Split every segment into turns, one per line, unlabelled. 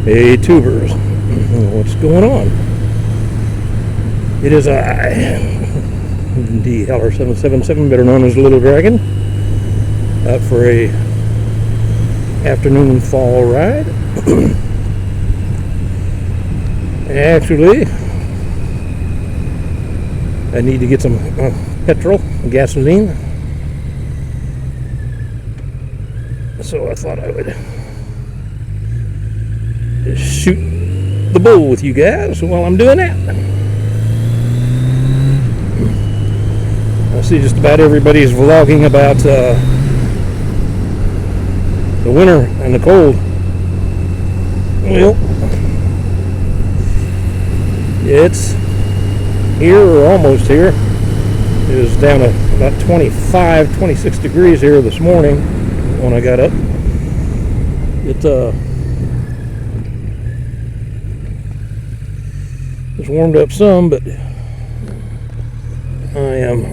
Hey tubers, what's going on? It is the Heller 777, better known as Little Dragon, out for a afternoon fall ride. Actually, I need to get some petrol, gasoline, so I thought I would shoot the bull with you guys while I'm doing that. I see just about everybody's vlogging about the winter and the cold. Well, it's here or almost here. It was down to about 26 degrees here this morning when I got up. It's warmed up some, but I am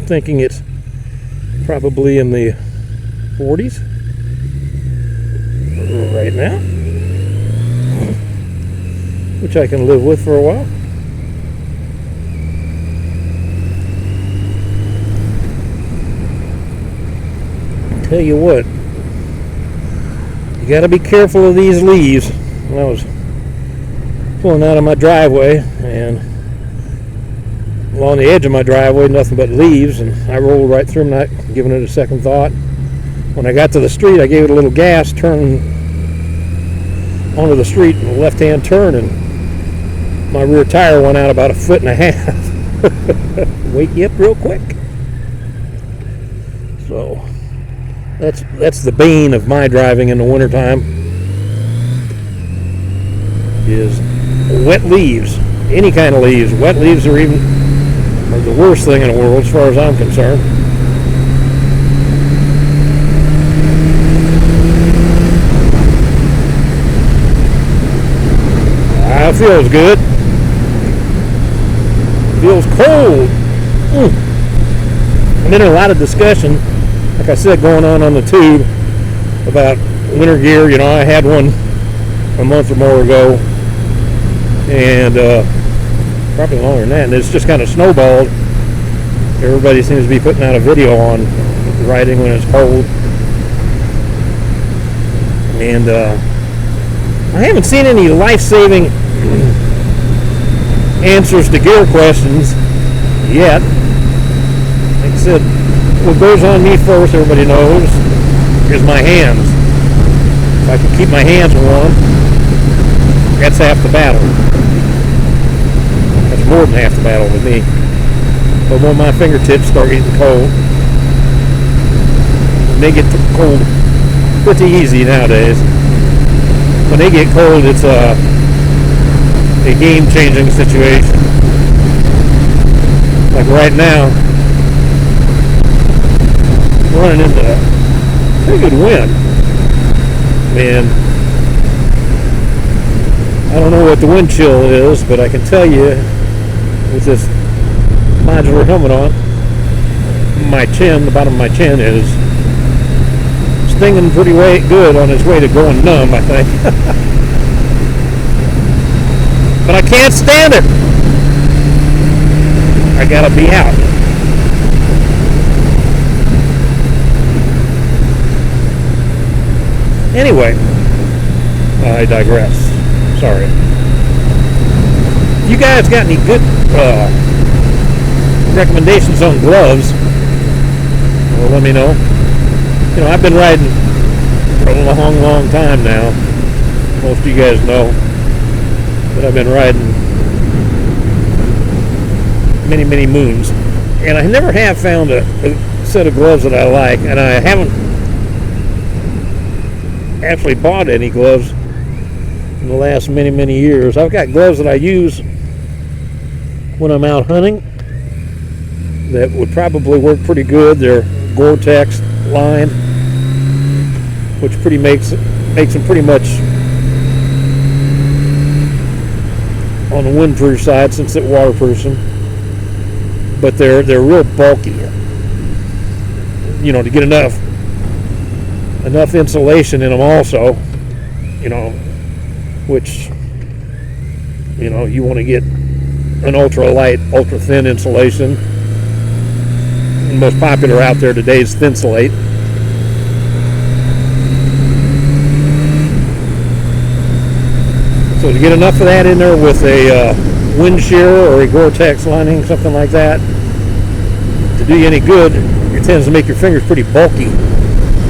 thinking it's probably in the 40s right now, which I can live with for a while. Tell you what, you got to be careful of these leaves. When I was pulling out of my driveway, and along the edge of my driveway, nothing but leaves, and I rolled right through them, not giving it a second thought. When I got to the street, I gave it a little gas, turned onto the street in a left-hand turn, and my rear tire went out about 1.5 feet. Wake you up real quick. So that's the bane of my driving in the wintertime, is wet leaves. Any kind of leaves. Wet leaves are the worst thing in the world as far as I'm concerned. It feels good. It feels cold. And then a lot of discussion, like I said, going on the tube about winter gear. You know, I had one a month or more ago, and probably longer than that, and it's just kind of snowballed. Everybody seems to be putting out a video on riding when it's cold, and I haven't seen any life-saving answers to gear questions yet. Like I said, what goes on me first, everybody knows, is my hands. If I can keep my hands warm, that's half the battle. That's more than half the battle with me. But when my fingertips start getting cold, they get cold pretty easy nowadays. When they get cold, it's a game-changing situation. Like right now, running into a pretty good wind. Man, I don't know what the wind chill is, but I can tell you, with this modular helmet on, my chin, the bottom of my chin is stinging pretty good on its way to going numb, I think. But I can't stand it. I gotta be out. Anyway, I digress. Sorry. If you guys got any good recommendations on gloves, well, let me know. You know, I've been riding for a long time now. Most of you guys know that I've been riding many moons, and I never have found a set of gloves that I like, and I haven't actually bought any gloves in the last many years. I've got gloves that I use when I'm out hunting that would probably work pretty good. They're Gore-Tex lined, which makes them pretty much on the windproof side since it's waterproof them. But they're real bulky. You know, to get enough insulation in them also, you know, which, you know, you want to get an ultra light, ultra thin insulation. The most popular out there today is Thinsulate. So to get enough of that in there with a wind shear or a Gore-Tex lining, something like that, to do you any good, it tends to make your fingers pretty bulky,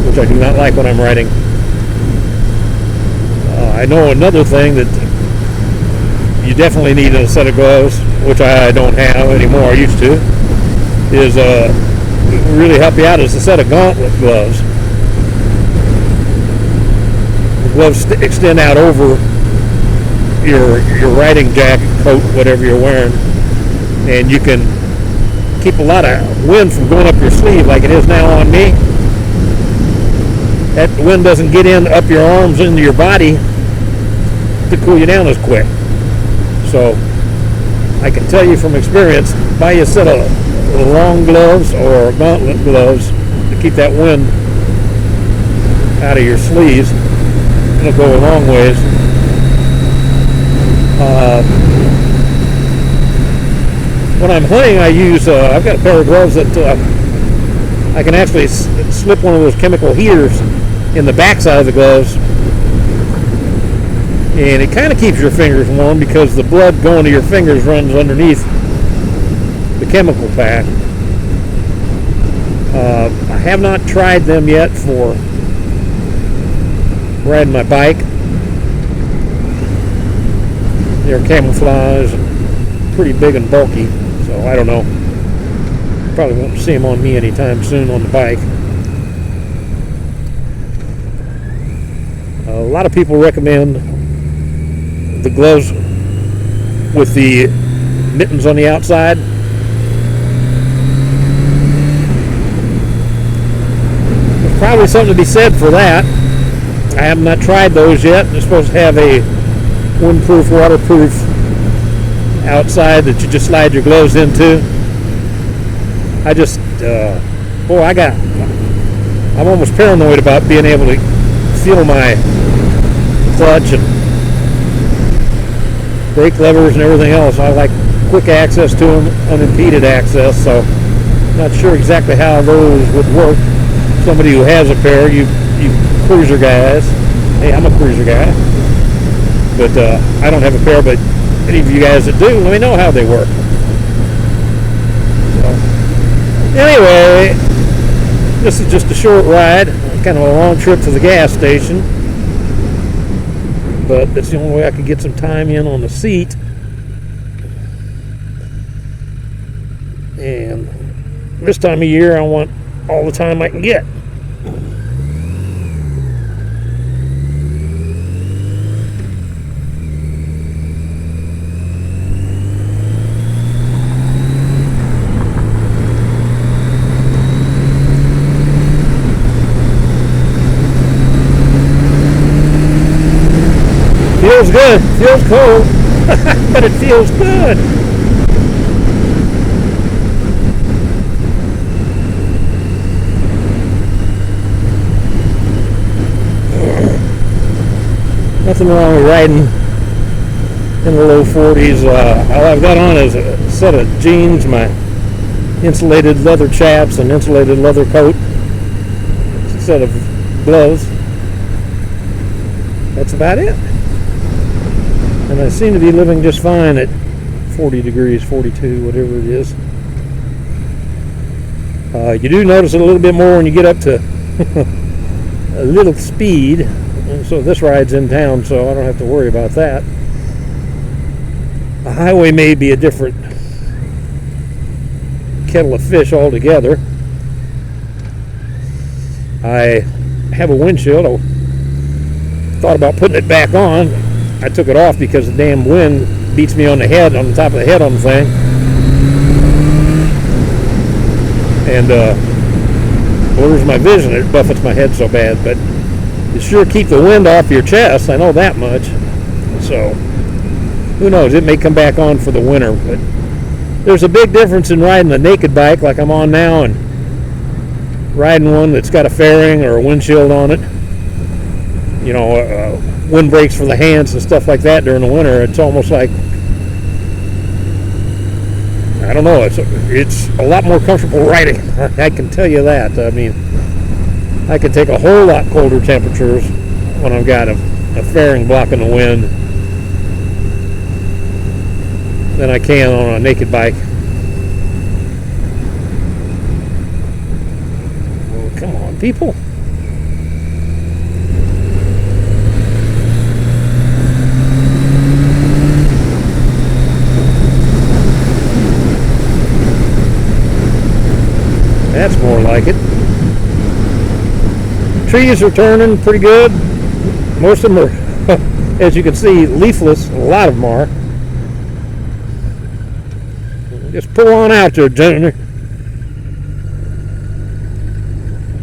which I do not like when I'm writing. I know another thing that you definitely need in a set of gloves, which I don't have anymore, I used to, is really help you out is a set of gauntlet gloves. The gloves extend out over your riding jacket, coat, whatever you're wearing, and you can keep a lot of wind from going up your sleeve like it is now on me. That wind doesn't get in up your arms into your body to cool you down as quick. So I can tell you from experience, buy you a set of long gloves or gauntlet gloves to keep that wind out of your sleeves. It'll go a long ways. When I'm hunting, I use, I've got a pair of gloves that I can actually slip one of those chemical heaters in the backside of the gloves, and it kind of keeps your fingers warm because the blood going to your fingers runs underneath the chemical pack. I have not tried them yet for riding my bike. They're camouflage, pretty big and bulky, so I don't know. Probably won't see them on me anytime soon on the bike. A lot of people recommend the gloves with the mittens on the outside. There's probably something to be said for that. I have not tried those yet. They're supposed to have a windproof, waterproof outside that you just slide your gloves into. I just, I'm almost paranoid about being able to feel my clutch and brake levers and everything else. I like quick access to them, unimpeded access, so I'm not sure exactly how those would work. Somebody who has a pair, you cruiser guys, hey, I'm a cruiser guy, but I don't have a pair, but any of you guys that do, let me know how they work. So, anyway, this is just a short ride, kind of a long trip to the gas station, but that's the only way I could get some time in on the seat. And this time of year, I want all the time I can get. Feels good. Feels cold, but it feels good. Nothing wrong with riding in the low 40s. All I've got on is a set of jeans, my insulated leather chaps, and insulated leather coat, a set of gloves. That's about it. And I seem to be living just fine at 40 degrees, 42, whatever it is. You do notice it a little bit more when you get up to a little speed. And so this ride's in town, so I don't have to worry about that. The highway may be a different kettle of fish altogether. I have a windshield. I thought about putting it back on. I took it off because the damn wind beats me on the head, on the top of the head on the thing. And blurs my vision. It buffets my head so bad, but it sure keep the wind off your chest. I know that much. So who knows? It may come back on for the winter, but there's a big difference in riding a naked bike like I'm on now and riding one that's got a fairing or a windshield on it. you know, windbreaks for the hands and stuff like that during the winter. It's almost like, I don't know, it's a lot more comfortable riding. I can tell you that. I mean, I can take a whole lot colder temperatures when I've got a fairing blocking the wind than I can on a naked bike. Oh, come on, people. That's more like it. Trees are turning pretty good. Most of them are, as you can see, leafless. A lot of them are. Just pull on out there, gentlemen.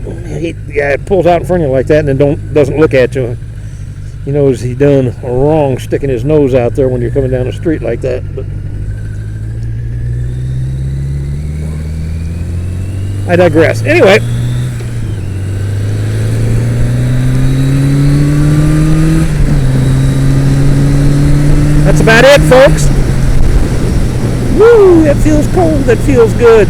I hate the guy that pulls out in front of you like that and then doesn't look at you. He knows he's done wrong sticking his nose out there when you're coming down the street like that. But I digress. Anyway, that's about it, folks. Woo, that feels cold. That feels good.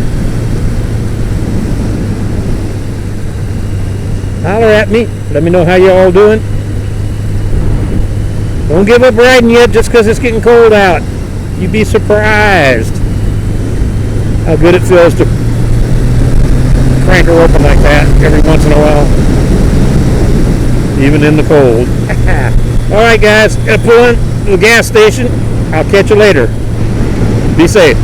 Holler at me. Let me know how you all doing. Don't give up riding yet just because it's getting cold out. You'd be surprised how good it feels to crank her open like that every once in a while, even in the cold. Alright guys, gotta pull in to the gas station. I'll catch you later. Be safe.